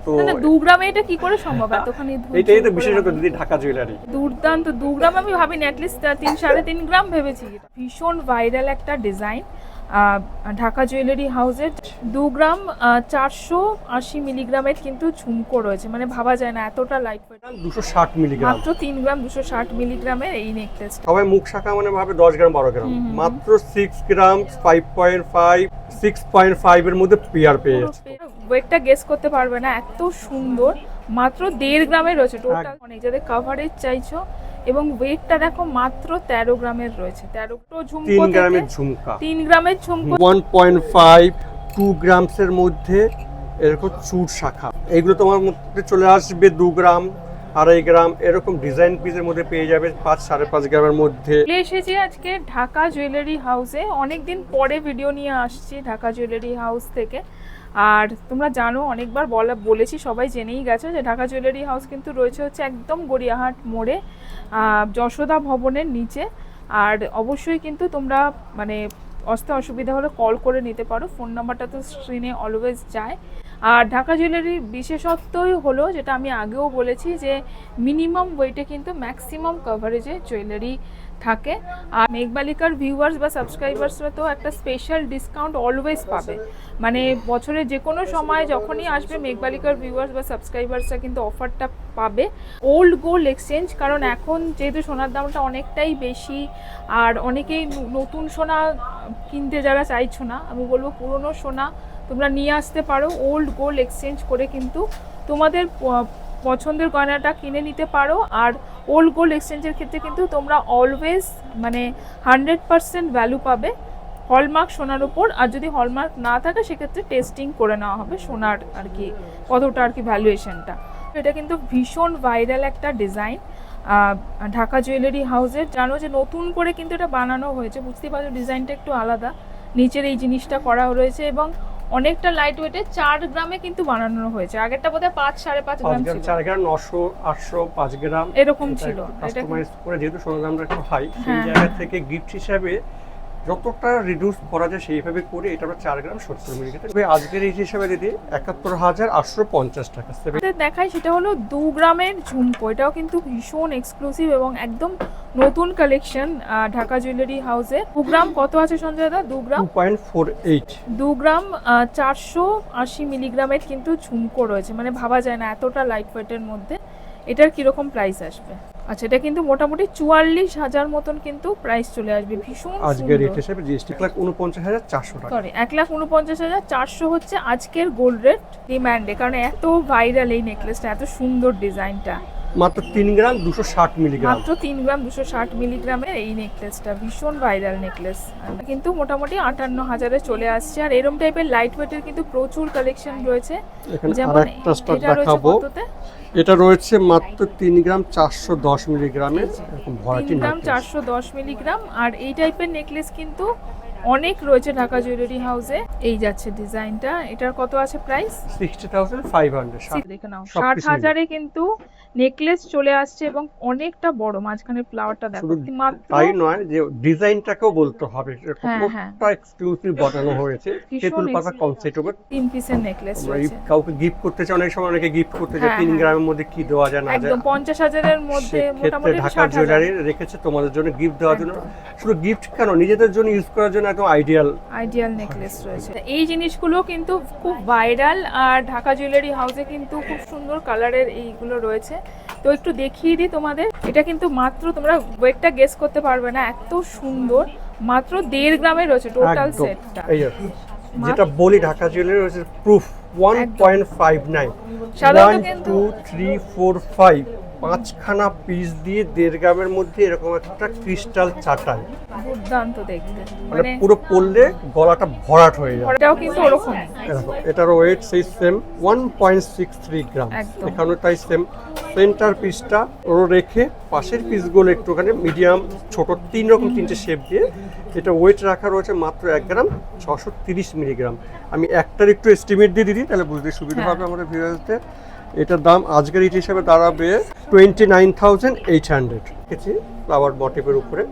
তো না 2 গ্রামে এটা কি করে সম্ভব এতখানি এটাই তো বিশেষত দিদি ঢাকা জুয়েলারি। দুর্দান্ত 2 গ্রাম আমি ভাবিনি, অ্যাটলিস্ট 3-3.5 গ্রাম ভেবেছি। ভীষণ ভাইরাল একটা ডিজাইন ঢাকা জুয়েলারি হাউসের। 2 গ্রাম 480 মিলিগ্রামের কিন্তু ঝুমকো রয়েছে, মানে ভাবা যায় না এতটা লাইট ওয়েট। 260 মিলিগ্রাম, মাত্র 3 গ্রাম 260 মিলিগ্রামের এই নেকলেস। সবাই মুখ শাখা মানে ভাবে 10 গ্রাম 12 গ্রাম, মাত্র 6 গ্রাম 5.5 6.5 এর মধ্যে পেয়ার পেয়ে যাচ্ছে। ওয়েটটা গেস করতে পারবে না, এত সুন্দর। মাত্র 1.5 গ্রামে রয়েছে টোটাল। অনেক যাদের কভারেজ চাইছো, এবং ওয়েটটা দেখো মাত্র 13 গ্রামের রয়েছে। 13 ঝুমকো, 3 গ্রামের ঝুমকা, 3 গ্রামের ঝুমকো, 1.5 2 গ্রামসের মধ্যে এরকম চূড় শাখা। এইগুলো তোমার মধ্যে চলে আসবে 2 গ্রাম 2.5 গ্রাম এরকম ডিজাইন পিসের মধ্যে পেয়ে যাবে 5-5.5 গ্রামের মধ্যে। এসেছি আজকে ঢাকা জুয়েলারি হাউসে। অনেকদিন পরে ভিডিও নিয়ে আসছি ঢাকা জুয়েলারি হাউস থেকে। আর তোমরা জানো, অনেকবার বলেছি, সবাই জেনেই গেছে যে ঢাকা জুয়েলারি হাউস কিন্তু রয়েছে হচ্ছে একদম গড়িয়াহাট মোড়ে, যশোদা ভবনের নিচে। আর অবশ্যই কিন্তু তোমরা মানে আসতে অসুবিধা হলে কল করে নিতে পারো, ফোন নাম্বারটা তো স্ক্রিনে অলওয়েজ যায়। আর ঢাকা জুয়েলারির বিশেষত্বই হলো, যেটা আমি আগেও বলেছি, যে মিনিমাম ওয়েটে কিন্তু ম্যাক্সিমাম কভারেজে জুয়েলারি থাকে। আর মেঘবালিকার ভিউয়ার্স বা সাবস্ক্রাইবার্সরা তো একটা স্পেশাল ডিসকাউন্ট অলওয়েজ পাবে, মানে বছরের যে কোনো সময় যখনই আসবে মেঘবালিকার ভিউয়ার্স বা সাবস্ক্রাইবার্সরা কিন্তু অফারটা পাবে। ওল্ড গোল্ড এক্সচেঞ্জ, কারণ এখন যেহেতু সোনার দামটা অনেকটাই বেশি, আর অনেকেই নতুন সোনা কিনতে যারা চাইছো না, আমি বলবো পুরনো সোনা তোমরা নিয়ে আসতে পারো। ওল্ড গোল্ড এক্সচেঞ্জ করে কিন্তু তোমাদের পছন্দের গয়নাটা কিনে নিতে পারো। আর ওল্ড গোল্ড এক্সচেঞ্জের ক্ষেত্রে কিন্তু তোমরা অলওয়েজ মানে 100% ভ্যালু পাবে হলমার্ক সোনার উপর। আর যদি হলমার্ক না থাকে সেক্ষেত্রে টেস্টিং করে নেওয়া হবে সোনার আর কি কতটা আর কি ভ্যালুয়েশনটা। এটা কিন্তু ভীষণ ভাইরাল একটা ডিজাইন ঢাকা জুয়েলারি হাউসের। জানো যে নতুন করে কিন্তু এটা বানানো হয়েছে, বুঝতেই পারছো ডিজাইনটা একটু আলাদা। নিচের এই জিনিসটা করা রয়েছে এবং অনেকটা লাইট ওয়েটে 4 গ্রামে কিন্তু বানানো হয়েছে। আগেরটা বোধহয় 5-5.5 গ্রাম ছিল, 4 গ্রাম 900 800 5 গ্রাম এরকম ছিল। কাস্টমাইজ করে, যেহেতু সোনার দামটা একটু হাই, সেই জায়গা থেকে গিফট হিসাবে যতটা রিডিউস করা যায় সেইভাবে করে এটা আমরা 4 গ্রাম 70 মিলিগ্রাম। তবে আজকের এই হিসাবে দিদি 71,850 টাকা দেখাই। সেটা হলো 2 গ্রামের ঝুমকো। এটাও কিন্তু ভীষণ এক্সক্লুসিভ এবং একদম নতুন কালেকশন ঢাকা জুয়েলারি হাউসে। 2 গ্রাম কত আছে সঞ্জয় দা? 2 গ্রাম 2.48, 2 গ্রাম 480 মিলিগ্রামের কিন্তু ঝুমকো রয়েছে, মানে ভাবা যায় না এতটা লাইট ওয়েটের মধ্যে। এটার কিরকম প্রাইস আসবে? আচ্ছা, এটা কিন্তু মোটামুটি 44,000 মতন কিন্তু প্রাইস চলে আসবে। ভীষণ আজকের রেট হিসেবে জিএসটি 1,49,400 টাকা। সরি 1,49,400 হচ্ছে আজকের গোল্ড রেট ডিমান্ডে, কারণ এত ভাইরাল এই নেকলেসটা, এত সুন্দর ডিজাইনটা। মাত্র 3 গ্রাম 260 মিলিগ্রাম, মাত্র 3 গ্রাম 260 মিলিগ্রামের এই নেকলেসটা ভীষণ ভাইরাল নেকলেস, কিন্তু মোটামুটি 58,000-এ চলে আসছে। আর এরকম টাইপের লাইট ওয়েটের কিন্তু প্রচুর কালেকশন রয়েছে। যেমন একটা স্টক দেখাবো, এটা রয়েছে মাত্র 3 গ্রাম 410 মিলিগ্রামের, এরকম ভরাটি 3 গ্রাম 410 মিলিগ্রাম। আর এই টাইপের নেকলেস কিন্তু অনেক রয়েছে ঢাকা জুয়েলারি হাউসে। এই যাচ্ছে ডিজাইনটা, এটার কত আছে প্রাইস? 60,500। দেখে নাও 60,000-এ কিন্তু নেকলেস চলে আসছে এবং অনেকটা বড়। মাঝখানে ফ্লাওয়ারটা দেখো, মাত্র তাই নয় যে ডিজাইনটাকেও বলতে হবে, কতটা এক্সক্লুসিভ বানানো হয়েছে। তেতুল পাতা কনসেপ্ট হবে, 3 পিসের নেকলেস রয়েছে। কাউকে গিফট করতে চাই, অনেক সময় অনেকে গিফট করতে চায় 3 গ্রামের মধ্যে কি দেওয়া যায় না যায়, একদম 50,000-এর মধ্যে মোটামুটি ঢাকা জুয়েলারি রেখেছে তোমাদের জন্য গিফট দেওয়ার জন্য। শুধু গিফট কেন, নিজেদের জন্য ইউজ করার জন্য একদম আইডিয়াল নেকলেস রয়েছে। এই জিনিসগুলো কিন্তু খুব ভাইরাল। আর ঢাকা জুয়েলারি হাউসে কিন্তু খুব সুন্দর কালারের এইগুলো রয়েছে, তো একটু দেখিয়ে দিই তোমাদের। এটা কিন্তু মাত্র, তোমরা ওয়েটটা গেস করতে পারবে না, এত সুন্দর। মাত্র 1.5 গ্রামে রয়েছে টোটাল সেটটা। যেটা বলি ঢাকা জুয়েলারি রয়েছে প্রুফ 1.59, 1 2 3 4 5 5খানা পিস দিয়ে 1.5 গ্রামের মধ্যে এরকম একটা ক্রিস্টাল চাটাই, দুর্দান্ত দেখতে, মানে পুরো পরলে গলাটা ভরাট হয়ে যায়। এটাও কিন্তু ওরকম। এটার ওয়েট সেই সেম 1.63 গ্রাম, এখানেটাই সেম। সেন্টার পিসটা ওর রেখে পাশের পিসগুলো একটুখানি মিডিয়াম ছোট 3 রকম 3টে শেপ দিয়ে এটা ওয়েট রাখা রয়েছে মাত্র 1 গ্রাম 630 মিলিগ্রাম। আমি একটার একটু এস্টিমেট দিয়ে দিই, তাহলে বুঝতে সুবিধা হবে আমাদের ভিউয়ারদের। এটার দাম আজকের রেট হিসাবে দাঁড়াবে 29,800। দেখেছি ফ্লাওয়ার মোটিভের উপরে।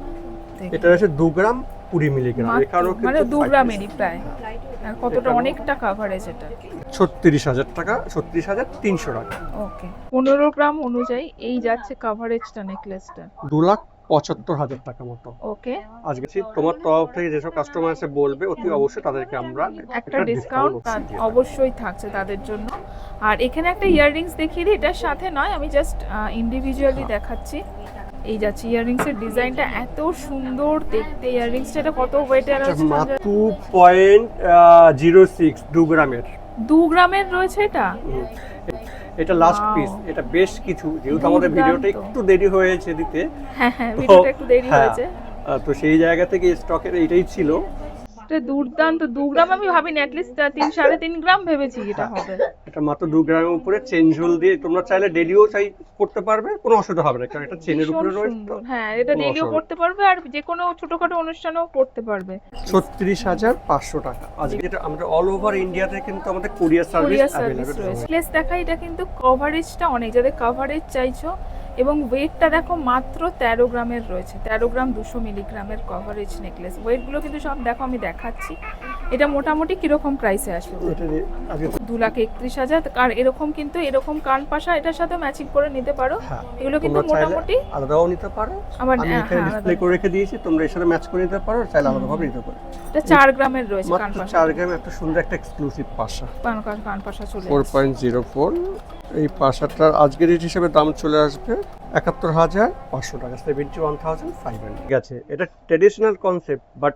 এটা আছে 2 গ্রাম 20 মিলিগ্রাম, এখানেও মানে 2 গ্রামেরই প্রায়। আর কতটা অনেকটা কাভারেজ এটা। 36,000 টাকা, 36,300 টাকা। ওকে 15 গ্রাম অনুযায়ী এই যাচ্ছে কাভারেজটা নেকলেসটা। 2,75,000 টাকা মতো। ওকে আজকে তোমার তরফ থেকে যেসব কাস্টমার এসে বলবে অতি অবশ্যই তাদেরকে আমরা একটা ডিসকাউন্ট অবশ্যই থাকছে তাদের জন্য। আর এখানে একটা ইয়াররিংস দেখিয়ে দিই, এটার সাথে নয়, আমি জাস্ট ইন্ডিভিজুয়ালি দেখাচ্ছি। এই যাচ্ছে ইয়াররিংস এর ডিজাইনটা এত সুন্দর দেখতে। ইয়াররিংসটা এটা কত ওয়েটের আছে? 2.06 2 গ্রামের। 2 গ্রামের রয়েছে এটা। এটা লাস্ট পিস, এটা বেশ কিছু, যেহেতু আমাদের ভিডিওটা একটু দেরি হয়েছে দিতে, হ্যাঁ হ্যাঁ ভিডিওটা একটু দেরি হয়েছে, তো সেই জায়গা থেকে স্টকের এইটাই ছিল। এটা দুর্দান্ত। 2 গ্রাম আমি ভাবি অ্যাটলিস্ট 3-3.5 গ্রাম ভেবেছি এটা হবে। এটা মাত্র 2 গ্রামের উপরে চেন ঝুল দিয়ে তোমরা চাইলে ডেলিও করতে পারবে, কোনো অসুবিধা হবে না, কারণ এটা চেনের উপরে রয়েছে তো। হ্যাঁ এটা ডেলিও করতে পারবে আর যে কোনো ছোটখাটো অনুষ্ঠানেও করতে পারবে। 36,500 টাকা। আজকে এটা আমরা অল ওভার ইন্ডিয়াতে কিন্তু আমাদের কুরিয়ার সার্ভিস अवेलेबल রয়েছে। প্লেস দেখা, এটা কিন্তু কভারেজটা অনেক, যাদের কভারেজ চাইছো, এবং ওয়েটটা দেখো মাত্র 13 গ্রামের রয়েছে। 13 গ্রাম 200 মিলিগ্রামের কভারেজ নেকলেস। ওয়েটগুলো কিন্তু সব দেখো আমি দেখাচ্ছি। এটা মোটামুটি কিরকম প্রাইসে আসবে? এটা আজকে 2,31,000। আর এরকম কিন্তু এরকম কানপাশা এটার সাথে ম্যাচিং করে নিতে পারো। এগুলো কিন্তু মোটামুটি আলাদাও নিতে পারো। আমি এখানে ডিসপ্লে করে রেখে দিয়েছি, তোমরা এর সাথে ম্যাচ করে নিতে পারো, চাইলে আলাদাভাবে নিতে পারো। এটা 4 গ্রামের রয়েছে মাত্র কানপাশা। 4 গ্রাম একটা সুন্দর একটা এক্সক্লুসিভ পাশা। কানপাশা চলে 4.04। এই পাশাটার আজকের রেট হিসেবে দাম চলে আসবে 71,500 টাকা, 71,500। ঠিক আছে, এটা ট্র্যাডিশনাল কনসেপ্ট, বাট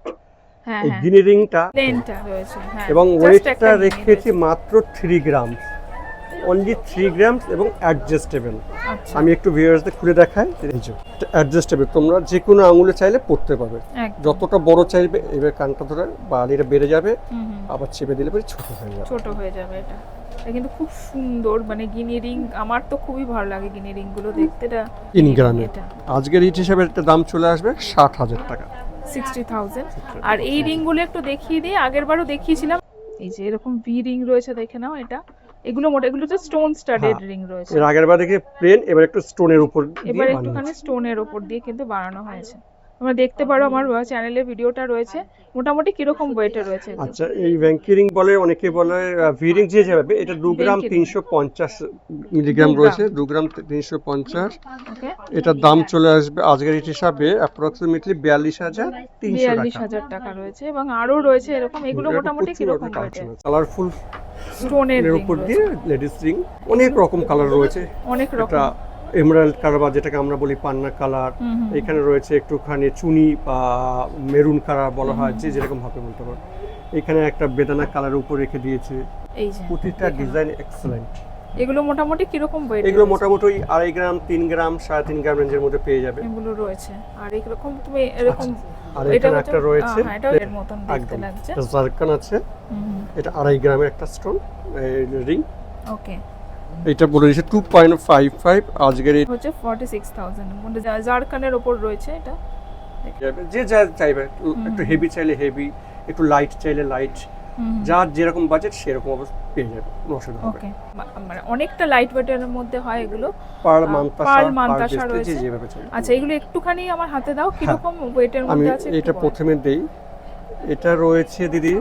হ্যাঁ এই হ্যাঁ গিনিরিংটা প্লেনটা রয়েছে। হ্যাঁ এবং just ওয়েটটা একটা রেখেছি মাত্র 3 গ্রাম, অনলি 3 গ্রাম এবং অ্যাডজাস্টেবল। আচ্ছা আমি একটু ভিউয়ার্সদের খুলে দেখাই। এই যে এটা অ্যাডজাস্টেবল, তোমরা যে কোনো আঙুলে চাইলে পড়তে পারবে, একদম। যতটা বড় চাইবে এবার কানটা ধরে বালিটা বেড়ে যাবে, হুম হুম, আবার চেপে দিলে পরে ছোট হয়ে যাবে। ছোট হয়ে যাবে এটা। এটা কিন্তু খুব সুন্দর, মানে গিনি রিং আমার তো খুবই ভালো লাগে গিনি রিং গুলো দেখতে। এটা 3 গ্রামে এটা আজকের রেট হিসেবে একটা দাম চলে আসবে 60,000 টাকা। 60,000। আর এই রিং গুলো একটু দেখিয়ে দিই, আগের বারও দেখিয়েছিলাম। এই যে এরকম ভি রিং রয়েছে, দেখে নাও। এগুলো এগুলো তো স্টোন স্টাডেড রিং রয়েছে। এর আগের বার দেখে প্লেন, এবার একটু স্টোনের উপর এবার একটুখানি স্টোনের উপর দিয়ে কিন্তু বানানো হয়েছে। তোমরা দেখতে পারো আমার চ্যানেলে ভিডিওটা রয়েছে। মোটামুটি কিরকম ওয়েটে রয়েছে? আচ্ছা, এই ভ্যাঙ্কি রিং বলে, অনেকে বলে ভি রিং, যে যাবে। এটা 2 গ্রাম 350 মিলিগ্রাম রয়েছে, 2 গ্রাম 350। ওকে এটার দাম চলে আসবে আজকের রেট হিসাবে অ্যাপ্রক্সিমেটলি 42,300 টাকা রয়েছে। এবং আরো রয়েছে এরকম। এগুলো মোটামুটি কিরকম ওয়েটে? কালারফুল স্টোনের এর উপর দিয়ে লেডিস রিং, অনেক রকম কালার রয়েছে। অনেক রকম। এটা এমরাল্ড কালার বা যেটাকে আমরা বলি পান্না কালার, এখানে রয়েছে একটুখানি চুনি বা মেরুন কালার বলা হয়, যে যেরকম ভাবে বলতে পারো। এখানে একটা বেদানা কালার উপর রেখে দিয়েছে। এই যে প্রতিটা ডিজাইন এক্সেলেন্ট। এগুলো মোটামুটি কিরকম ওয়েট? এগুলো মোটামুটি 2.5 গ্রাম 3 গ্রাম 3.5 গ্রাম রেঞ্জের মধ্যে পেয়ে যাবে। এগুলো রয়েছে। আর এরকম তুমি এরকম আর এখানে একটা রয়েছে, হ্যাঁ এটা এর মতন দেখতে লাগছে। এটা জারকান আছে, এটা 2.5 গ্রামের একটা স্টোন রিং। ওকে এটা বলে দিয়েছে 2.55। আজকের এই হচ্ছে 46,000 মানে জারকানের উপর রয়েছে এটা। যে যা চাইবে, একটু হেভি চাইলে হেভি, একটু লাইট চাইলে লাইট, যার যেরকম বাজেট সেরকম অবস্থা পেয়ে যাবে, কোনো অসুবিধা হবে ওকে। মানে অনেকটা লাইট ওয়েটের মধ্যে হয় এগুলো। পার্ল পার্ল মান্তাসা মান্তাসা রয়েছে। যেভাবে চাইবে। আচ্ছা এগুলো একটুখানি আমার হাতে দাও, কিরকম ওয়েটের আমি মধ্যে আছে? এটা প্রথমে দেই। এটা রয়েছে দিদি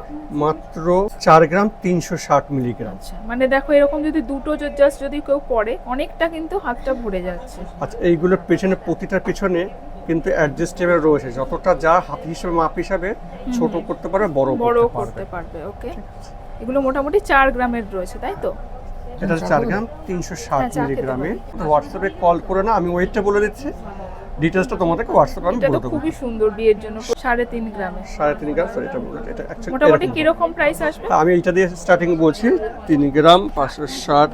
মাত্র 4 গ্রাম 360 মিলিগ্রাম। আচ্ছা মানে দেখো এরকম যদি দুটো জাস্ট যদি কেউ পড়ে, অনেকটা কিন্তু হাতটা ভরে যাচ্ছে। আচ্ছা, এইগুলোর পেছনে, প্রতিটার পেছনে কিন্তু অ্যাডজাস্টেবল রয়েছে, যতটা যা হাত হিসেবে মাপ হিসাবে ছোট করতে পারবে, বড় করতে পারবে। ওকে এগুলো মোটামুটি 4 গ্রামের রয়েছে, তাই তো? এটা 4 গ্রাম 360 মিলিগ্রামে। হোয়াটসঅ্যাপে কল করে না, আমি ওয়েটটা বলে দিচ্ছি, ডিটেইলসটা তোমাদেরকে হোয়াটসঅ্যাপে আমি এটা বলে তো দেবো। খুবই সুন্দর বিয়ের জন্য 3.5 গ্রামে। 3.5 গ্রাম, সরি এটা বলে, এটা অ্যাকচুয়ালি মোটামুটি কিরকম প্রাইস আসবে? আমি এটা দিয়ে স্টার্টিং বলছি, 3 গ্রাম 560,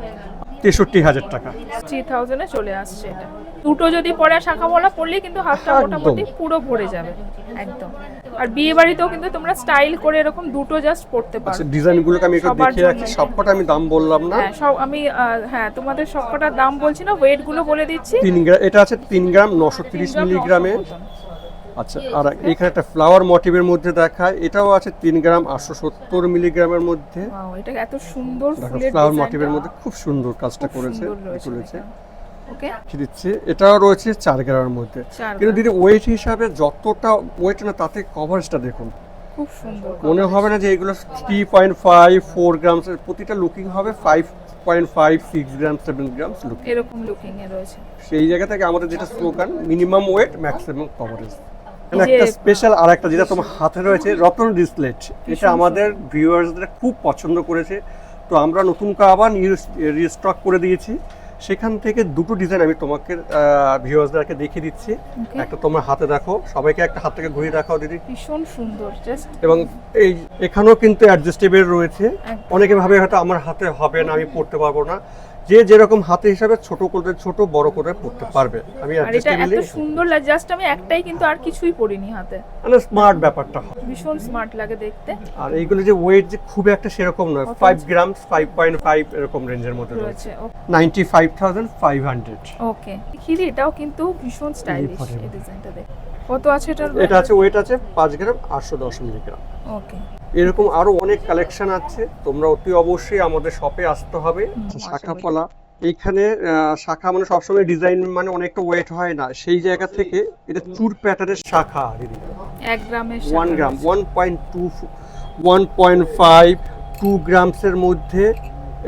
63,000 টাকা। 3000 এ চলে আসছে এটা। দুটো যদি পরে শাখা বলা পড়লে কিন্তু হাতটা মোটামুটি পুরো ভরে যাবে একদম। আর বিয়ে বাড়িতেও কিন্তু তোমরা স্টাইল করে এরকম দুটো জাস্ট পড়তে পারো। আচ্ছা, ডিজাইনগুলোকে আমি একটু দেখিয়ে রাখি, সবকটা আমি দাম বললাম না। হ্যাঁ সব আমি হ্যাঁ তোমাদের সবকটার দাম বলছি না, ওয়েট গুলো বলে দিচ্ছি। 3 গ্রাম, এটা আছে 3 গ্রাম 930 মিলিগ্রামে। আচ্ছা, আর এখানে একটা ফ্লাওয়ার মোটিভের মধ্যে দেখায়, এটাও আছে 3 গ্রাম 870 মিলিগ্রামের মধ্যে। ওয়াও, এটা এত সুন্দর ফুলের ফ্লাওয়ার ডিজাইন, মোটিভের মধ্যে খুব সুন্দর কাজটা করেছে, তুলেছে। ওকে দিচ্ছে, এটাও রয়েছে 4 গ্রামের মধ্যে। 4 কিন্তু দিদি ওয়েট হিসাবে যতটা ওয়েট না, তাতে কভারেজটা দেখুন, খুব সুন্দর, মনে হবে না যে এগুলো 3.5 4 গ্রামস, প্রতিটা লুকিং হবে 5.5 6 গ্রাম 7 গ্রামস লুকিং, এরকম লুকিং এ রয়েছে। সেই জায়গা থেকে আমাদের যেটা slogan minimum wait maximum coverage. এই যে একটা স্পেশাল আর একটা যেটা তোমার হাতে রয়েছে রতন ডিসপ্লেট, এটা আমাদের ভিউয়ার্সরা খুব পছন্দ করেছে, তো আমরা নতুন করে আবার রিস্টক করে দিয়েছি। সেখান থেকে দুটো ডিজাইন আমি তোমাকে ভিউয়ার্সদেরকে দেখিয়ে দিচ্ছি। একটা তোমার হাতে দেখো, সবাইকে একটা হাত থেকে ঘুরিয়ে দেখাও দিদি। ভীষণ সুন্দর জাস্ট। এবং এই এখানেও কিন্তু অ্যাডজাস্টেবল রয়েছে। অনেকে ভাবে হয়তো আমার হাতে হবে না, আমি পড়তে পারবো না, যে যেরকম হাতে হিসাবে ছোট করে ছোট বড় করে পড়তে পারবে। আমি আর এটা অ্যাডজাস্টেবল এত সুন্দর লাগে, জাস্ট আমি একটাই কিন্তু আর কিছুই পরিনি হাতে, মানে স্মার্ট ব্যাপারটা হয়, ভীষণ স্মার্ট লাগে দেখতে। আর এইগুলো যে ওয়েট যে খুব একটা সেরকম নয়, 5 গ্রাম 5.5 এরকম রেঞ্জের মধ্যে রয়েছে। 95,500। ওকে, খিরি এটাও কিন্তু ভীষণ স্টাইলিশ, এই ডিজাইনটা দেখ। কত আছে এটার? এটা আছে ওয়েট আছে 5 গ্রাম 810 মিলিগ্রাম। ওকে, এরকম আরো অনেক কালেকশন আছে, তোমরা অতি অবশ্যই আমাদের শপে আসতে হবে। শাখা পলা এইখানে শাখা মানে সবসময় ডিজাইন মানে অনেকটা ওয়েট হয় না, সেই জায়গা থেকে এটা চুর প্যাটার্নের শাখা দিদি। 1 গ্রামের 1 গ্রাম 1.2 1.5 2 গ্রামসের মধ্যে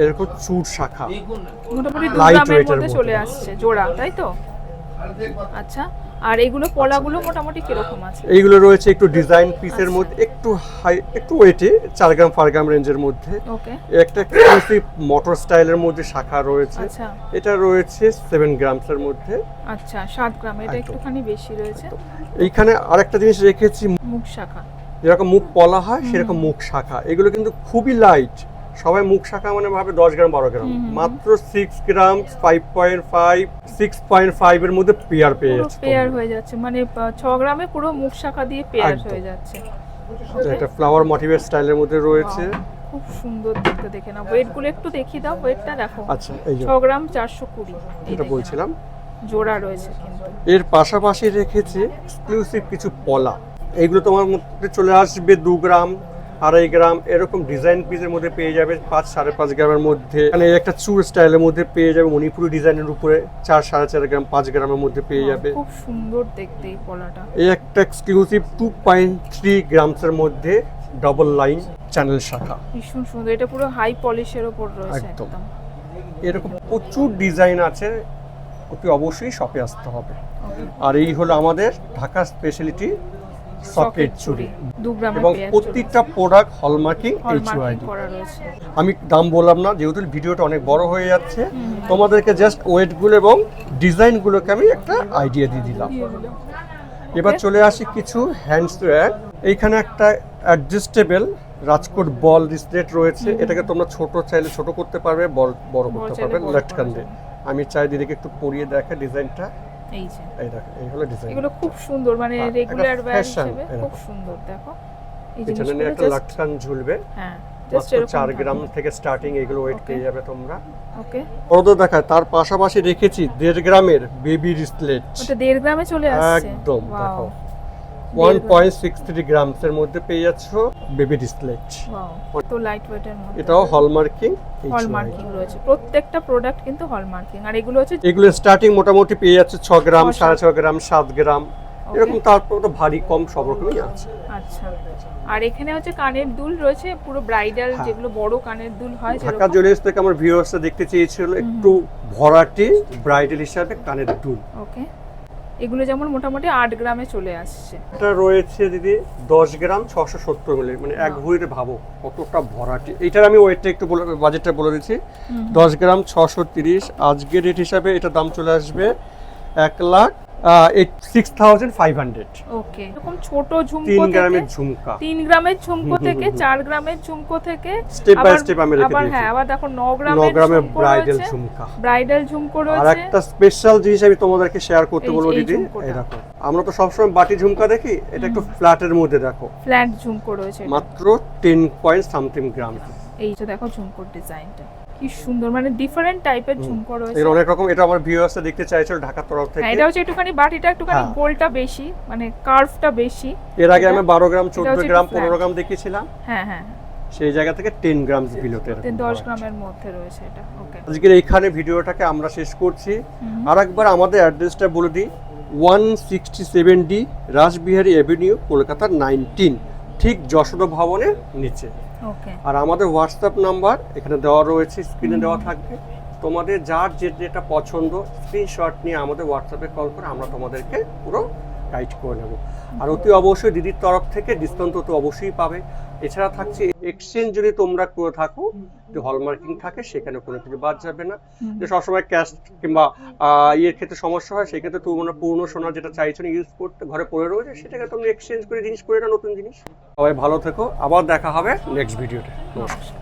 এরকম চুর শাখা, মোটামুটি 2 Light গ্রামের weight এর মধ্যে চলে আসছে জোড়া, তাই তো? আচ্ছা, আর এগুলো পলাগুলো মোটামুটি কিরকম আছে? এইগুলো রয়েছে একটু ডিজাইন পিসের মধ্যে, একটু হাই একটু ওয়েটে 4 গ্রাম 5 গ্রাম রেঞ্জের মধ্যে। ওকে, একটা এক্সক্লুসিভ মোটর স্টাইলের মধ্যে শাখা রয়েছে। আচ্ছা, এটা রয়েছে 7 গ্রামসের মধ্যে। আচ্ছা 7 গ্রাম, এটা একদম। একটুখানি বেশি রয়েছে। এইখানে আরেকটা জিনিস রেখেছি, মুখ শাখা, যেরকম মুখ পলা হয় সেরকম মুখ শাখা। এগুলো কিন্তু খুবই লাইট, সবাই মুখ শাখা মানে ভাবে 10 গ্রাম 12 গ্রাম, মাত্র 6 গ্রাম 5.5 6.5 এর মধ্যে পেয়ার পেয়ে পুরো যাচ্ছে। পেয়ার হয়ে যাচ্ছে, মানে 6 গ্রামে পুরো মুখ শাখা দিয়ে পেয়ার একদম। হয়ে যাচ্ছে। এটা ফ্লাওয়ার মোটিভের স্টাইলের মধ্যে রয়েছে। খুব সুন্দর দেখতে, দেখে না ওয়েট গুলো একটু দেখিয়ে দাও, ওয়েটটা দেখো। আচ্ছা, এই যে 6 গ্রাম 420, এটা বলছিলাম, জোড়া রয়েছে কিন্তু। এর পাশাপাশি রেখেছি এক্সক্লুসিভ কিছু পলা। এইগুলো তোমার মধ্যে চলে আসবে 2 গ্রাম 2.5 গ্রাম এরকম ডিজাইন পিসের মধ্যে পেয়ে যাবে, 5 5.5 গ্রামের মধ্যে। এখানে একটা চুর স্টাইলের মধ্যে পেয়ে যাবে, মণিপুরি ডিজাইনের উপরে 4 4.5 গ্রাম 5 গ্রামের মধ্যে পেয়ে যাবে। খুব সুন্দর দেখতে এই পলাটা। এই একটা এক্সক্লুসিভ 2.3 গ্রামসের মধ্যে ডাবল লাইন চ্যানেল শাখা, ভীষণ সুন্দর, এটা পুরো হাই পলিশের উপর রয়েছে একদম। একদম। এরকম প্রচুর ডিজাইন আছে, অতি অবশ্যই শপে আসতে হবে। Okay. আর এই হলো আমাদের ঢাকা স্পেশালিটি সকেট চুড়ি, 2 গ্রামের এবং পেয়ার প্রত্যেকটা প্রোডাক্ট হলমার্কিং হলমার্কিং HUID। করা রয়েছে। আমি দাম বললাম না, যেহেতু ভিডিওটা অনেক বড় হয়ে যাচ্ছে, তোমাদেরকে জাস্ট ওয়েটগুলো এবং ডিজাইনগুলোকে আমি একটা আইডিয়া দিয়ে দিলাম। দিয়ে দিলাম। এবার চলে আসি কিছু হ্যান্ডস ওয়্যার। এইখানে একটা অ্যাডজাস্টেবল রাজকোট বল রিসলেট রয়েছে, এটাকে তোমরা ছোট চাইলে ছোট করতে পারবে, বড় করতে চাইলে পারবে বড় লটকান করতে দিয়ে। আমি চাই দিদিকে একটু পরিয়ে দেখা ডিজাইনটা, এই যে এই দেখো এই হলো ডিজাইন। এগুলো খুব সুন্দর, মানে হ্যাঁ, রেগুলার একটা ওয়্যার fashion হিসেবে এরকম। খুব সুন্দর দেখো। এই এখানে জিনিসগুলো একটা just- লটকান ঝুলবে, হ্যাঁ, জাস্ট মাত্র এরকম 4 গ্রাম থেকে স্টার্টিং, এগুলো ওয়েট Okay. পেয়ে যাবে তোমরা। ওকে, বড় দেখায়, তার পাশাপাশি রেখেছি 1.5 গ্রামের বেবি রিসলেট। ওটা 1.5 গ্রামে চলে আসছে। একদম, Wow, দেখো 1.63 গ্রামসের মধ্যে পেয়ে যাচ্ছ বেবি রিসলেট। wow, তো লাইট ওয়েটের মধ্যে। এটাও হলমার্কিং হলমার্কিং রয়েছে, প্রত্যেকটা প্রোডাক্ট কিন্তু হলমার্কিং। আর এগুলো হচ্ছে এগুলো স্টার্টিং মোটামুটি পেয়ে যাচ্ছে 6 গ্রাম 6 6.5 গ্রাম 7 গ্রাম এরকম, তারপর তো ভারী কম সব রকমই আছে। আচ্ছা। আর এখানে হচ্ছে কানের দুল রয়েছে, পুরো ব্রাইডাল, হ্যাঁ। যেগুলো বড় কানের দুল হয় ঢাকা যেরকম। জুয়েলার্স থেকে আমার ভিউয়ার্সরা দেখতে চেয়েছিল একটু ভরাটি ব্রাইডাল হিসাবে কানের দুল। ওকে, এগুলো যেমন মোটামুটি 8 গ্রামে চলে আসছে। এটা রয়েছে দিদি 10 গ্রাম 670 মিলি, মানে এক ভরিতে ভাবো কতটা ভরাটি। এইটার আমি ওয়েটটা একটু বাজেটটা বলে দিচ্ছি, 10 গ্রাম 630, আজকের রেট হিসাবে এটা দাম চলে আসবে 1,06,500। ওকে, এরকম ছোট ঝুমকো 3 থেকে গ্রামের ঝুমকা, 3 গ্রামের ঝুমকো থেকে 4 গ্রামের ঝুমকো থেকে স্টেপ বাই আবার- স্টেপ আমি রেখে আবার দিয়েছি। হ্যাঁ, আবার দেখো 9 9 গ্রামের গ্রামের ঝুমকো ব্রাইডাল রয়েছে, ঝুমকা। ব্রাইডাল ঝুমকো আর রয়েছে। একটা স্পেশাল জিনিস আমি তোমাদেরকে শেয়ার করতে এই- বলবো এই দিদি, ঝুমকোটা। এই দেখো আমরা তো সবসময় বাটি ঝুমকা দেখি, এটা একটু ফ্ল্যাটের মধ্যে দেখো, ফ্ল্যাট ঝুমকো রয়েছে এটা। মাত্র 10 পয়েন্ট সামথিং গ্রাম। এই যে দেখো ঝুমকোর ডিজাইনটা কি সুন্দর, মানে ডিফারেন্ট টাইপের ঝুমকো রয়েছে। এর অনেক রকম, এটা আমার ভিউয়ার্সরা দেখতে চাইছিল ঢাকার তরফ থেকে। হ্যাঁ, এটা হচ্ছে একটুখানি বাটিটা একটুখানি হ্যাঁ। গোলটা বেশি, মানে কার্ভটা বেশি। এর আগে আমি 12 গ্রাম এটা 14 হচ্ছে গ্রাম একটু 15 flat। গ্রাম দেখিয়েছিলাম, হ্যাঁ হ্যাঁ, সেই জায়গা থেকে 10 গ্রাম বিলোতে। 10 গ্রামের মধ্যে রয়েছে এটা। ওকে, আজকের এইখানে ভিডিওটাকে আমরা শেষ করছি। আর একবার আমাদের অ্যাড্রেসটা বলে দিই, 167D রাসবিহারী অ্যাভিনিউ, কলকাতা 19, ঠিক যশোদা ভবনের নিচে। ওকে। আর আমাদের হোয়াটসঅ্যাপ নাম্বার এখানে দেওয়া রয়েছে, স্ক্রিনে দেওয়া থাকবে। তোমাদের যার যেটা পছন্দ স্ক্রিনশট নিয়ে আমাদের হোয়াটসঅ্যাপে কল করে আমরা তোমাদেরকে পুরো গাইড করে নেব। আর অতি অবশ্যই দিদির তরফ থেকে ডিসকাউন্ট তো অবশ্যই পাবে। এছাড়া থাকছে এক্সচেঞ্জ যদি তোমরা করে থাকো, যে হলমার্কিং থাকে সেখানে কোনো কিছু বাদ যাবে না। যে সবসময় ক্যাশ কিংবা ইয়ের ক্ষেত্রে সমস্যা হয়, সেক্ষেত্রে তোমরা পুরনো সোনা যেটা চাইছো না ইউজ করতে ঘরে পড়ে রয়েছে, সেটাকে তোমরা এক্সচেঞ্জ করে জিনিস করে না, নতুন জিনিস। সবাই ভালো থেকো, আবার দেখা হবে নেক্সট ভিডিওতে। নমস্কার।